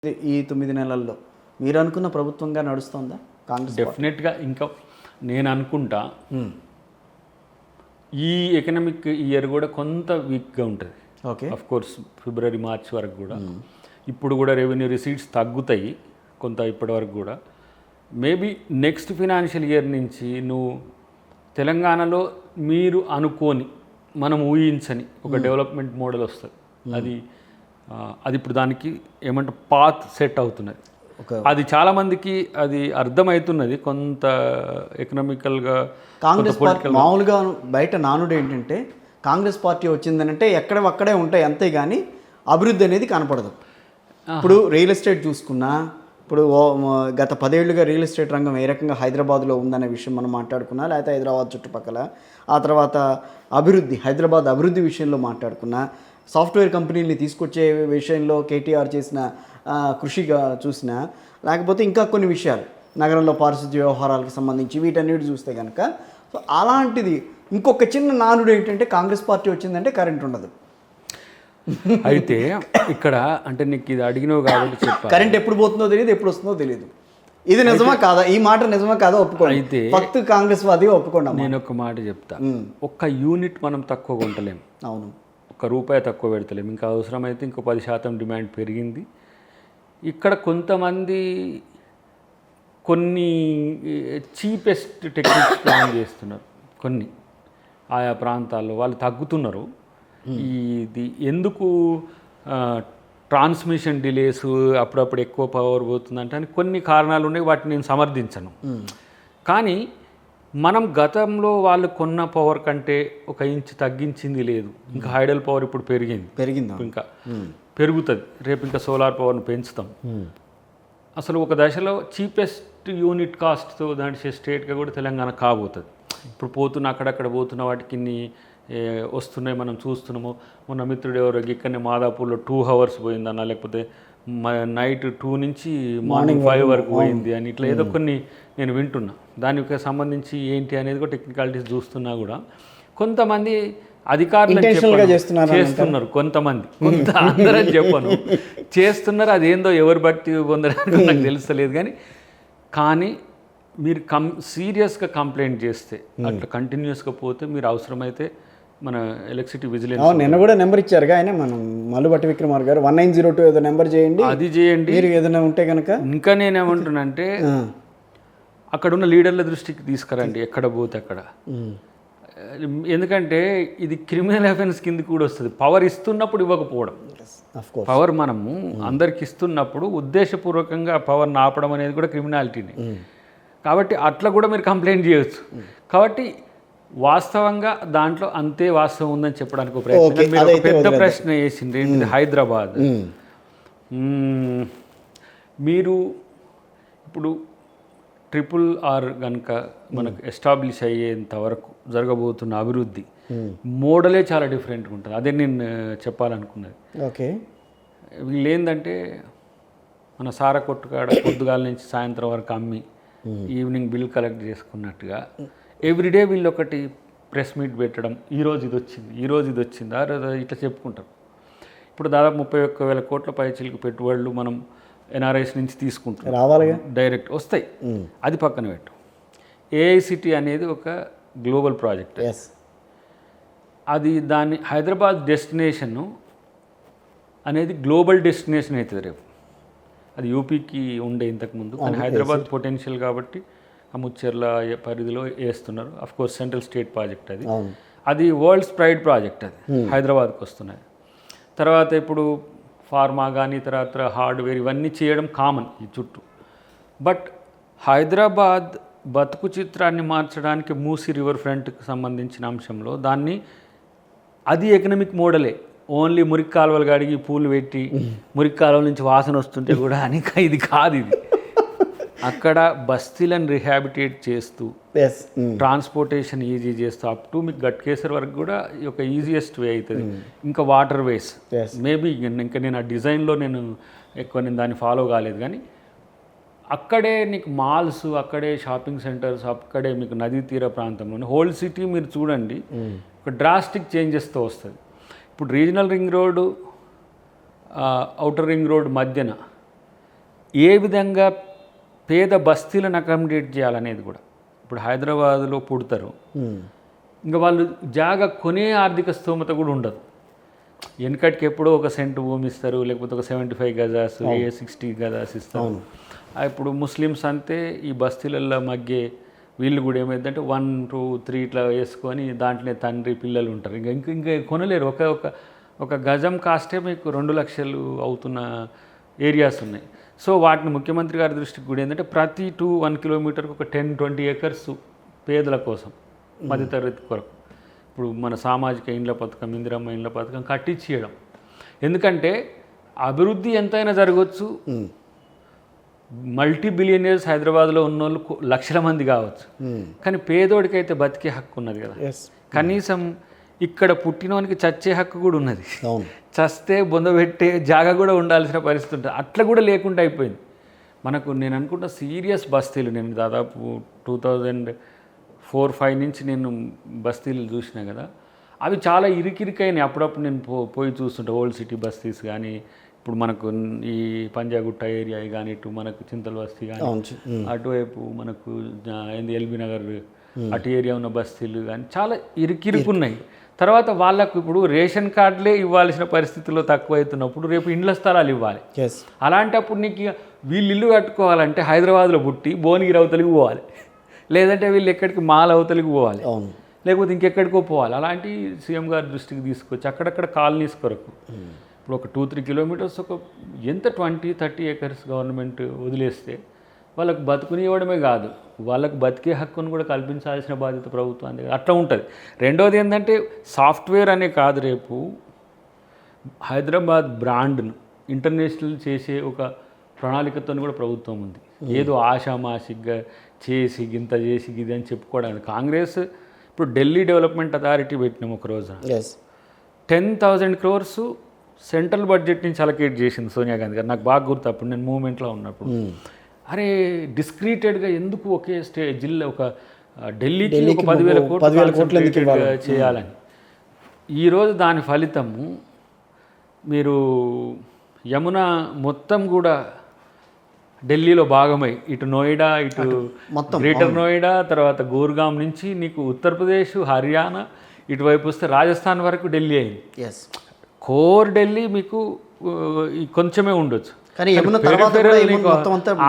ఈ 9 నెలల్లో మీరు అనుకున్న ప్రభుత్వంగా నడుస్తుందా కాంగ్రెస్? డెఫినెట్గా ఇంకా నేను అనుకుంటా ఈ ఎకనామిక్ ఇయర్ కూడా కొంత వీక్గా ఉంటుంది. Okay, of course February March వరకు కూడా ఇప్పుడు కూడా రెవెన్యూ రిసీట్స్ తగ్గుతాయి కొంత ఇప్పటి వరకు కూడా. మేబీ నెక్స్ట్ ఫినాన్షియల్ ఇయర్ నుంచి నువ్వు తెలంగాణలో మీరు అనుకోని మనం ఊహించని ఒక డెవలప్మెంట్ మోడల్ వస్తుంది. అది ఇప్పుడు దానికి ఏమంటే పాత్ సెట్ అవుతున్నది. అది చాలామందికి అది అర్థమవుతున్నది కొంత ఎకనామికల్గా. కాంగ్రెస్ పార్టీ మామూలుగా బయట నానుడు ఏంటంటే కాంగ్రెస్ పార్టీ వచ్చిందనంటే ఎక్కడే ఉంటాయి అంతే కానీ అభివృద్ధి అనేది కనపడదు. ఇప్పుడు రియల్ ఎస్టేట్ చూసుకున్నా, ఇప్పుడు గత 10 ఏళ్లుగా రియల్ ఎస్టేట్ రంగం ఏ రకంగా హైదరాబాద్లో ఉందనే విషయం మనం మాట్లాడుకున్నా, లేకపోతే హైదరాబాద్ చుట్టుపక్కల, ఆ తర్వాత అభివృద్ధి హైదరాబాద్ అభివృద్ధి విషయంలో మాట్లాడుకున్నా, సాఫ్ట్వేర్ కంపెనీని తీసుకొచ్చే విషయంలో కేటీఆర్ చేసిన కృషిగా చూసినా, లేకపోతే ఇంకా కొన్ని విషయాలు నగరంలో పారిశుద్ధ్య వ్యవహారాలకు సంబంధించి వీటన్నిటి చూస్తే కనుక, సో అలాంటిది ఇంకొక చిన్న నానుడు ఏంటంటే కాంగ్రెస్ పార్టీ వచ్చిందంటే కరెంట్ ఉండదు. అయితే ఇక్కడ అంటే నీకు ఇది అడిగినావు కాబట్టి చెప్పాను. కరెంట్ ఎప్పుడు పోతుందో తెలియదు, ఎప్పుడు వస్తుందో తెలియదు. ఇది నిజమా కాదా? ఈ మాట నిజమా కాదా ఒప్పుకోండి. అయితే ఫక్త్ కాంగ్రెస్ వాదిగా ఒప్పుకోండి. నేను ఒక మాట చెప్తా. ఒక్క యూనిట్ మనం తక్కువ కొంటలేము. అవును, ₹1 తక్కువ పెడతలేము. ఇంకా అవసరమైతే ఇంకో 10% డిమాండ్ పెరిగింది. ఇక్కడ కొంతమంది కొన్ని చీపెస్ట్ టెక్నిక్స్ ప్లాన్ చేస్తున్నారు. కొన్ని ఆయా ప్రాంతాల్లో వాళ్ళు తగ్గుతున్నారు. ఇది ఎందుకు ట్రాన్స్మిషన్ డిలేస్, అప్పుడప్పుడు ఎక్కువ పవర్ పోతుందంటే అని కొన్ని కారణాలు ఉన్నాయి. వాటిని నేను సమర్థించను. కానీ మనం గతంలో వాళ్ళు కొన్న పవర్ కంటే 1 ఇంచ్ తగ్గించింది లేదు. ఇంకా హైడల్ పవర్ ఇప్పుడు పెరిగింది, ఇంకా పెరుగుతుంది. రేపు ఇంకా సోలార్ పవర్ను పెంచుతాం. అసలు ఒక దశలో చీపెస్ట్ యూనిట్ కాస్ట్తో దాని స్టేట్గా కూడా తెలంగాణ కాబోతుంది. ఇప్పుడు అక్కడక్కడ పోతున్న వాటికి వస్తున్నాయి, మనం చూస్తున్నాము. మొన్న మిత్రుడు ఎవరో ఇక్కడనే మాదాపూర్లో 2 hours పోయిందన్న, లేకపోతే నైట్ 2 నుంచి మార్నింగ్ 5 వరకు పోయింది అని, ఇట్లా ఏదో కొన్ని నేను వింటున్నా. దానికి సంబంధించి ఏంటి అనేది కూడా టెక్నికాలిటీస్ చూస్తున్నా కూడా కొంతమంది అధికారులు చేస్తున్నారు. కొంతమంది అందరం చెప్పను చేస్తున్నారు. అదేందో ఎవరు బట్టి పొందడానికి నాకు తెలుస్తలేదు. కానీ మీరు సీరియస్గా కంప్లైంట్ చేస్తే, అట్లా కంటిన్యూస్గా పోతే, మీరు అవసరమైతే మన ఎలక్ట్రిసిటీ విజిలెన్స్ నిన్న కూడా నెంబర్ ఇచ్చారుగా ఆయన, మనం మల్లుబట్టి విక్రమార్ గారు 1902 ఏదో నెంబర్ చేయండి, అది చేయండి మీరు ఏదైనా ఉంటే కనుక. ఇంకా నేనేమంటున్నానంటే అక్కడ ఉన్న లీడర్ల దృష్టికి తీసుకురండి ఎక్కడ పోతే అక్కడ. ఎందుకంటే ఇది క్రిమినల్ అఫెన్స్ కింద కూడా వస్తుంది. పవర్ ఇస్తున్నప్పుడు ఇవ్వకపోవడం. పవర్ మనము అందరికి ఇస్తున్నప్పుడు ఉద్దేశపూర్వకంగా పవర్ని ఆపడం అనేది కూడా క్రిమినాలిటీని. కాబట్టి అట్లా కూడా మీరు కంప్లైంట్ చేయొచ్చు. కాబట్టి వాస్తవంగా దాంట్లో అంతే వాస్తవం ఉందని చెప్పడానికి ఒక ప్రయత్నం. మీరు ఒక పెద్ద ప్రశ్న వేసింది ఏంటిది, హైదరాబాద్. మీరు ఇప్పుడు RRR కనుక మనకు ఎస్టాబ్లిష్ అయ్యేంత వరకు జరగబోతున్న అభివృద్ధి మోడలే చాలా డిఫరెంట్గా ఉంటుంది. అదే నేను చెప్పాలనుకున్నది. ఓకే, వీళ్ళు ఏంటంటే మన సారా కొట్టుకాడ పొద్దుగాల నుంచి సాయంత్రం వరకు అమ్మి ఈవినింగ్ బిల్ కలెక్ట్ చేసుకున్నట్టుగా ఎవ్రీడే వీళ్ళు ఒకటి ప్రెస్ మీట్ పెట్టడం, ఈరోజు ఇది వచ్చింది ఇట్లా చెప్పుకుంటారు. ఇప్పుడు దాదాపు 31,000 కోట్ల పైచిలకు పెట్టుబడులు మనం ఎన్ఆర్ఐస్ నుంచి తీసుకుంటాం, రావాలిగా, డైరెక్ట్ వస్తాయి. అది పక్కన పెట్టు. AICT అనేది ఒక గ్లోబల్ ప్రాజెక్ట్. అది దాన్ని హైదరాబాద్ డెస్టినేషన్ అనేది గ్లోబల్ డెస్టినేషన్ అవుతుంది రేపు. అది యూపీకి ఉండే ఇంతకుముందు, కానీ హైదరాబాద్ పొటెన్షియల్ కాబట్టి ఆ ముచ్చెర్ల పరిధిలో వేస్తున్నారు. Of course central state project అది వరల్డ్స్ ప్రైడ్ ప్రాజెక్ట్. అది హైదరాబాద్కి వస్తున్నాయి. తర్వాత ఇప్పుడు ఫార్మా కానీ తర్వాత హార్డ్వేర్ ఇవన్నీ చేయడం కామన్ ఈ చుట్టూ. బట్ హైదరాబాద్ బతుకు చిత్రాన్ని మార్చడానికి మూసీ రివర్ ఫ్రంట్కి సంబంధించిన అంశంలో అది ఎకనామిక్ మోడలే. ఓన్లీ మురికి కాలువలు కడిగి పూలు పెట్టి మురికి కాలువల నుంచి వాసన వస్తుంటే కూడా అని ఇది కాదు. ఇది అక్కడ బస్తీలను రిహాబిటేట్ చేస్తూ, ట్రాన్స్పోర్టేషన్ ఈజీ చేస్తూ, అప్ టు మీకు గట్కేసర్ వరకు కూడా ఒక ఈజియెస్ట్ వే అవుతుంది. ఇంకా వాటర్ వేస్ మేబీ ఇంకా నేను ఆ డిజైన్లో ఎక్కువ దాన్ని ఫాలో కాలేదు. కానీ అక్కడే నీకు మాల్స్, అక్కడే షాపింగ్ సెంటర్స్, అక్కడే మీకు నదీ తీర ప్రాంతంలో హోల్ సిటీ మీరు చూడండి ఒక డ్రాస్టిక్ చేంజెస్తో వస్తుంది. ఇప్పుడు regional ring road, outer ring road మధ్యన ఏ విధంగా పేద బస్తీలను అకామిడేట్ చేయాలనేది కూడా. ఇప్పుడు హైదరాబాద్లో పుడతారు, ఇంకా వాళ్ళు జాగా కొనే ఆర్థిక స్తోమత కూడా ఉండదు. వెనకటికి ఎప్పుడో ఒక సెంటు భూమి ఇస్తారు, లేకపోతే ఒక 75 గజాస్ 60 గజాస్ ఇస్తారు. ఇప్పుడు ముస్లిమ్స్ అంతే ఈ బస్తీలలో మగ్గే వీళ్ళు కూడా ఏమైందంటే 1, 2, 3 ఇట్లా వేసుకొని దాంట్లోనే తండ్రి పిల్లలు ఉంటారు. ఇంకా కొనలేరు. ఒక గజం కాస్టే మీకు 2 లక్షలు అవుతున్న ఏరియాస్ ఉన్నాయి. సో వాటిని ముఖ్యమంత్రి గారి దృష్టికి కూడా ఏంటంటే ప్రతి 1 కిలోమీటర్కి ఒక 10-20 ఏకర్స్ పేదల కోసం, మధ్యతరగతి కొరకు. ఇప్పుడు మన సామాజిక ఇండ్ల పథకం, ఇందిరమ్మ ఇండ్ల పథకం కట్టించేయడం. ఎందుకంటే అభివృద్ధి ఎంతైనా జరగవచ్చు, మల్టీ బిలియనీర్స్ హైదరాబాద్లో ఉన్న వాళ్ళు లక్షల మంది కావచ్చు, కానీ పేదోడికైతే బతికే హక్కు ఉన్నది కదా. కనీసం ఇక్కడ పుట్టినోనికి చచ్చే హక్కు కూడా ఉన్నది. చస్తే బొందబెట్టే జాగా కూడా ఉండాల్సిన పరిస్థితి ఉంటుంది. అట్లా కూడా లేకుండా అయిపోయింది మనకు. నేను అనుకుంటా సీరియస్ బస్తీలు, నేను దాదాపు 2004-05 నుంచి నేను బస్తీలు చూసినా కదా, అవి చాలా ఇరికిరికైనాయి. అప్పుడప్పుడు నేను పోయి చూస్తుంటా. ఓల్డ్ సిటీ బస్తీస్ కానీ, ఇప్పుడు మనకు ఈ పంజాగుట్ట ఏరియా కానీ, ఇటు మనకు చింతల బస్తీ కానీ, అటువైపు మనకు ఎల్బీ నగర్ అటు ఏరియా ఉన్న బస్తీలు కానీ చాలా ఇరుకిరుకున్నాయి. తర్వాత వాళ్ళకు ఇప్పుడు రేషన్ కార్డులే ఇవ్వాల్సిన పరిస్థితుల్లో తక్కువ అవుతున్నప్పుడు రేపు ఇండ్ల స్థలాలు ఇవ్వాలి. అలాంటప్పుడు నీకు వీళ్ళు ఇల్లు కట్టుకోవాలంటే హైదరాబాద్లో పుట్టి భువనగిరి అవతలికి పోవాలి, లేదంటే వీళ్ళు ఎక్కడికి మాల్ అవతలికి పోవాలి, లేకపోతే ఇంకెక్కడికో పోవాలి. అలాంటి సీఎం గారి దృష్టికి తీసుకొచ్చి అక్కడక్కడ కాలనీస్ కొరకు ఇప్పుడు ఒక 2-3 కిలోమీటర్స్ ఒక ఎంత 20-30 ఏకర్స్ గవర్నమెంట్ వదిలేస్తే వాళ్ళకు బతుకునివ్వడమే కాదు, వాళ్ళకు బతికే హక్కును కూడా కల్పించాల్సిన బాధ్యత ప్రభుత్వానికి. అట్లా ఉంటుంది. రెండోది ఏంటంటే సాఫ్ట్వేర్ అనే కాదు, రేపు హైదరాబాద్ బ్రాండ్ను ఇంటర్నేషనల్ చేసే ఒక ప్రణాళికతో కూడా ప్రభుత్వం ఉంది. ఏదో ఆషామాషిగా చేసి గింత చేసి ఇది అని చెప్పుకోవడానికి. కాంగ్రెస్ ఇప్పుడు ఢిల్లీ డెవలప్మెంట్ అథారిటీ పెట్టినాం ఒక రోజు. 10,000 crores సెంట్రల్ బడ్జెట్ నుంచి అలొకేట్ చేసింది సోనియా గాంధీ గారు. నాకు బాగా గుర్తు, అప్పుడు నేను మూవ్మెంట్లో ఉన్నప్పుడు. అరే డిస్క్రీటెడ్గా ఎందుకు ఒకే జిల్లా ఒక ఢిల్లీకి 10,000 కోట్లు చేయాలని. ఈరోజు దాని ఫలితము మీరు యమున మొత్తం కూడా ఢిల్లీలో భాగమై ఇటు నోయిడా, ఇటు గ్రేటర్ నోయిడా, తర్వాత గూర్గాం నుంచి నీకు ఉత్తరప్రదేశ్, హర్యానా, ఇటువైపు వస్తే రాజస్థాన్ వరకు ఢిల్లీ అయింది. కోర్ ఢిల్లీ మీకు కొంచెమే ఉండొచ్చు, కానీ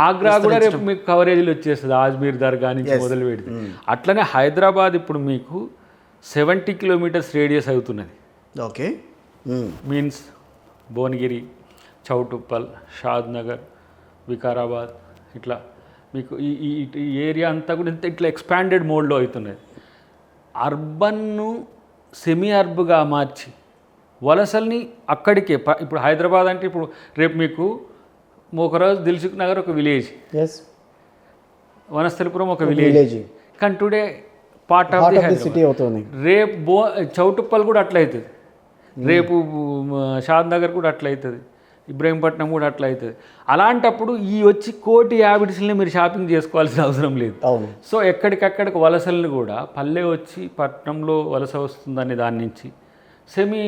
ఆగ్రా కూడా రేపు మీకు కవరేజీలు వచ్చేస్తుంది, ఆజ్మీర్ దర్గా నుంచి మొదలు పెడితే. అట్లనే హైదరాబాద్ ఇప్పుడు మీకు 70 kilometers రేడియస్ అవుతున్నది. ఓకే, మీన్స్ భువనగిరి, చౌటుప్పల్, షాద్ నగర్, వికారాబాద్, ఇట్లా మీకు ఈ ఏరియా అంతా కూడా ఇట్లా ఎక్స్పాండెడ్ మోడ్లో అవుతున్నది. అర్బన్ను సెమీ అర్బ్గా మార్చి వలసల్ని అక్కడికే. ఇప్పుడు హైదరాబాద్ అంటే ఇప్పుడు రేపు మీకు ఒకరోజు దిల్సుఖ్ నగర్ ఒక విలేజ్, వనస్థలిపురం ఒక విలేజ్, కానీ today part of the city అవుతుంది. రేపు చౌటుప్పల్ కూడా అట్లా అవుతుంది, రేపు షాద్ నగర్ కూడా అట్లా అవుతుంది, ఇబ్రహీంపట్నం కూడా అట్లా అవుతుంది. అలాంటప్పుడు ఈ వచ్చి 1,50,00,000 మీరు షాపింగ్ చేసుకోవాల్సిన అవసరం లేదు. సో ఎక్కడికక్కడికి వలసల్ని కూడా పల్లె వచ్చి పట్టణంలో వలస వస్తుందనే దాని నుంచి సెమీ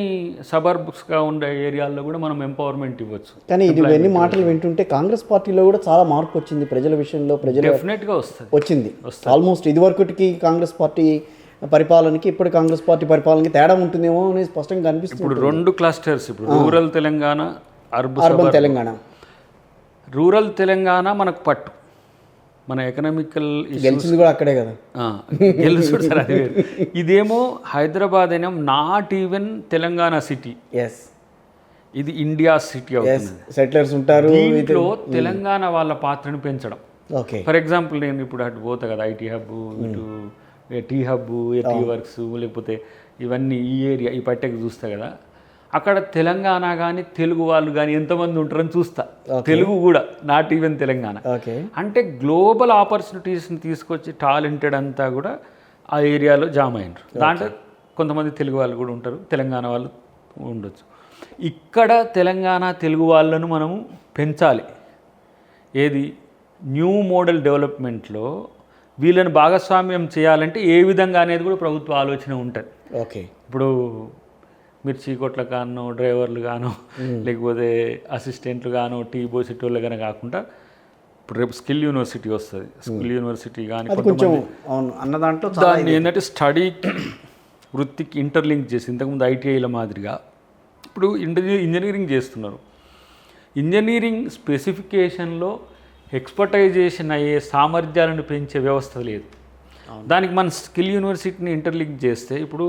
సబర్బ్స్గా ఉండే ఏరియాల్లో కూడా మనం ఎంపవర్మెంట్ ఇవ్వచ్చు. కానీ ఇవన్నీ మాటలు వింటుంటే కాంగ్రెస్ పార్టీలో కూడా చాలా మార్పు వచ్చింది ప్రజల విషయంలో. డెఫినెట్గా వచ్చింది. ఆల్మోస్ట్ ఇదివరకుకి కాంగ్రెస్ పార్టీ పరిపాలనకి ఇప్పుడు కాంగ్రెస్ పార్టీ పరిపాలనకి తేడా ఉంటుందేమో అని స్పష్టంగా కనిపిస్తుంది. ఇప్పుడు 2 క్లస్టర్స్, ఇప్పుడు rural Telangana, urban Telangana. Rural Telangana మనకు పట్టు, మన ఎకనామికల్ గెలిచింది కూడా అక్కడే కదా, గెలుచుడు సార్ అది వేరు. ఇదేమో హైదరాబాద్ అయినా నాట్ ఈవెన్ తెలంగాణ సిటీ, ఇది ఇండియా సిటీ అవుతుంది. సెటిలర్స్ ఉంటారు. దీంట్లో తెలంగాణ వాళ్ళ పాత్రను పెంచడం. ఫర్ ఎగ్జాంపుల్ నేను ఇప్పుడు అటు పోతా కదా, ఐటీ హబ్, ఇటు టీ హబ్, టీ వర్క్స్, లేకపోతే ఇవన్నీ ఈ ఏరియా ఈ పట్టెకి చూస్తా కదా, అక్కడ తెలంగాణ కానీ తెలుగు వాళ్ళు కానీ ఎంతమంది ఉంటారని చూస్తా. తెలుగు కూడా నాట్ ఈవెన్ తెలంగాణ. అంటే గ్లోబల్ ఆపర్చునిటీస్ని తీసుకొచ్చి టాలెంటెడ్ అంతా కూడా ఆ ఏరియాలో జామ్ అయినారు. దాంట్లో కొంతమంది తెలుగు వాళ్ళు కూడా ఉంటారు, తెలంగాణ వాళ్ళు ఉండొచ్చు. ఇక్కడ తెలంగాణ తెలుగు వాళ్ళను మనము పెంచాలి. ఏది న్యూ మోడల్ డెవలప్మెంట్లో వీళ్ళని భాగస్వామ్యం చేయాలంటే ఏ విధంగా అనేది కూడా ప్రభుత్వ ఆలోచన ఉంటుంది. ఓకే, ఇప్పుడు మీరు చీకొట్ల గానో డ్రైవర్లు గానో లేకపోతే అసిస్టెంట్లు గానో టీ బోసిటోళ్ళు కానీ కాకుండా ఇప్పుడు రేపు స్కిల్ యూనివర్సిటీ వస్తుంది. స్కిల్ యూనివర్సిటీ కానీ కొంచెం అవును అన్న దాంట్లో దాన్ని ఏంటంటే స్టడీకి వృత్తికి ఇంటర్లింక్ చేసి ఇంతకుముందు ఐటీఐల మాదిరిగా ఇప్పుడు ఇంజనీరింగ్ చేస్తున్నారు. ఇంజనీరింగ్ స్పెసిఫికేషన్లో ఎక్స్పర్టైజేషన్ అయ్యే సామర్థ్యాలను పెంచే వ్యవస్థ లేదు. దానికి మన స్కిల్ యూనివర్సిటీని ఇంటర్లింక్ చేస్తే ఇప్పుడు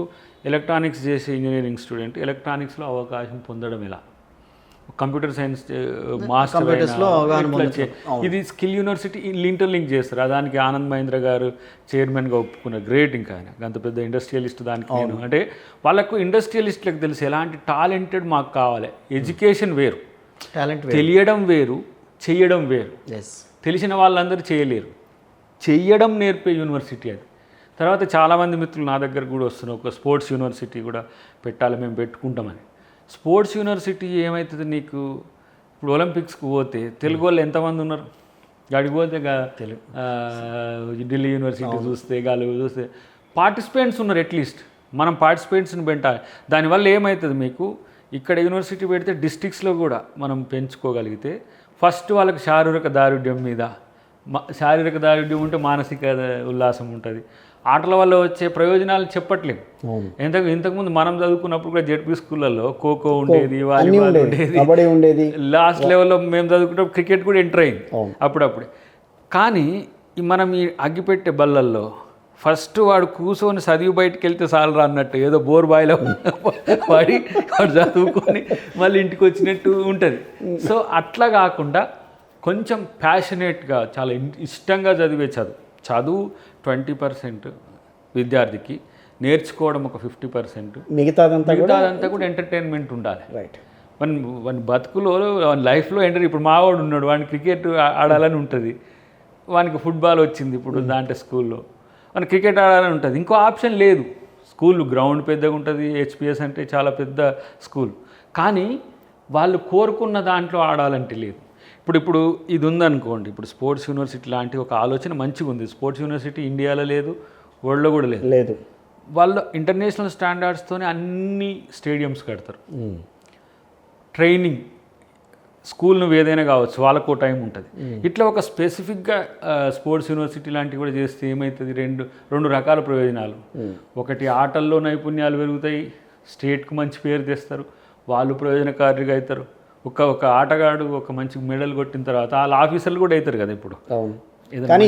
ఎలక్ట్రానిక్స్ చేసే ఇంజనీరింగ్ స్టూడెంట్ ఎలక్ట్రానిక్స్లో అవకాశం పొందడం ఎలా, కంప్యూటర్ సైన్స్ మాస్టర్ ఇది స్కిల్ యూనివర్సిటీ ఇంటర్లింక్ చేస్తారు. దానికి ఆనంద్ మహేంద్ర గారు చైర్మన్గా ఒప్పుకున్న గ్రేట్. ఇంకా ఆయన అంత పెద్ద ఇండస్ట్రియలిస్ట్ దానికి నేను అంటే వాళ్ళకు ఇండస్ట్రియలిస్ట్లకు తెలుసు ఎలాంటి టాలెంటెడ్ మాకు కావాలి. ఎడ్యుకేషన్ వేరు, టాలెంట్ తెలియడం వేరు, చెయ్యడం వేరు. తెలిసిన వాళ్ళందరూ చేయలేరు, చెయ్యడం నేర్పే యూనివర్సిటీ అది. తర్వాత చాలామంది మిత్రులు నా దగ్గర కూడా వస్తున్నారు, ఒక స్పోర్ట్స్ యూనివర్సిటీ కూడా పెట్టాలి మేము పెట్టుకుంటామని. స్పోర్ట్స్ యూనివర్సిటీ ఏమవుతుంది నీకు, ఇప్పుడు ఒలింపిక్స్కి పోతే తెలుగు వాళ్ళు ఎంతమంది ఉన్నారు, గాడికి పోతే ఢిల్లీ యూనివర్సిటీ చూస్తే చూస్తే పార్టిసిపెంట్స్ ఉన్నారు. అట్లీస్ట్ మనం పార్టిసిపెంట్స్ని పెట్టాలి. దానివల్ల ఏమవుతుంది మీకు, ఇక్కడ యూనివర్సిటీ పెడితే డిస్ట్రిక్ట్స్లో కూడా మనం పెంచుకోగలిగితే ఫస్ట్ వాళ్ళకి శారీరక దారుఢ్యం మీద, శారీరక దారుఢ్యం ఉంటే మానసిక ఉల్లాసం ఉంటుంది. ఆటల వల్ల వచ్చే ప్రయోజనాలు చెప్పట్లేము. ఇంతకుముందు మనం చదువుకున్నప్పుడు కూడా జెడ్పీ స్కూళ్ళల్లో ఖోఖో ఉండేది, వాలీబాల్ ఉండేది, లాస్ట్ లెవెల్లో మేము చదువుకున్నప్పుడు క్రికెట్ కూడా ఎంటర్ అయింది అప్పుడప్పుడే. కానీ మనం ఈ అగ్గిపెట్టే బళ్ళల్లో ఫస్ట్ వాడు కూర్చొని చదివి బయటకు వెళ్తే చాలరా అన్నట్టు ఏదో బోర్ బాయిలో వాడు చదువుకొని మళ్ళీ ఇంటికి వచ్చినట్టు ఉంటుంది. సో అట్లా కాకుండా కొంచెం ప్యాషనేట్గా చాలా ఇష్టంగా చదివే చదువు 20% విద్యార్థికి, నేర్చుకోవడం ఒక 50%, మిగతాదంతా కూడా ఎంటర్టైన్మెంట్ ఉండాలి. రైట్. మన బతుకులో లైఫ్లో ఇప్పుడు మావాడు ఉన్నాడు, వాడిని క్రికెట్ ఆడాలని ఉంటుంది, వానికి ఫుట్బాల్ వచ్చింది ఇప్పుడు దాంట్లో స్కూల్లో, వానికి క్రికెట్ ఆడాలని ఉంటుంది. ఇంకో ఆప్షన్ లేదు. స్కూల్ గ్రౌండ్ పెద్దగా ఉంటుంది, హెచ్పిఎస్ అంటే చాలా పెద్ద స్కూల్, కానీ వాళ్ళు కోరుకున్న దాంట్లో ఆడాలంటే లేదు. ఇప్పుడు ఇది ఉందనుకోండి, ఇప్పుడు స్పోర్ట్స్ యూనివర్సిటీ లాంటి ఒక ఆలోచన మంచిగా ఉంది. స్పోర్ట్స్ యూనివర్సిటీ ఇండియాలో లేదు, వరల్డ్లో కూడా లేదు. వాళ్ళు ఇంటర్నేషనల్ స్టాండర్డ్స్తోనే అన్ని స్టేడియంస్ కడతారు. ట్రైనింగ్ స్కూల్ నువ్వు ఏదైనా కావచ్చు, వాళ్ళకు టైం ఉంటుంది. ఇట్లా ఒక స్పెసిఫిక్గా స్పోర్ట్స్ యూనివర్సిటీ లాంటివి కూడా చేస్తే ఏమవుతుంది, రెండు రకాల ప్రయోజనాలు. ఒకటి ఆటల్లో నైపుణ్యాలు పెరుగుతాయి, స్టేట్కి మంచి పేరు తెస్తారు, వాళ్ళు ప్రయోజనకారిగా అవుతారు. ఒక ఆటగాడు ఒక మంచి మెడల్ కొట్టిన తర్వాత వాళ్ళ ఆఫీసర్లు కూడా అవుతారు కదా ఇప్పుడు. కానీ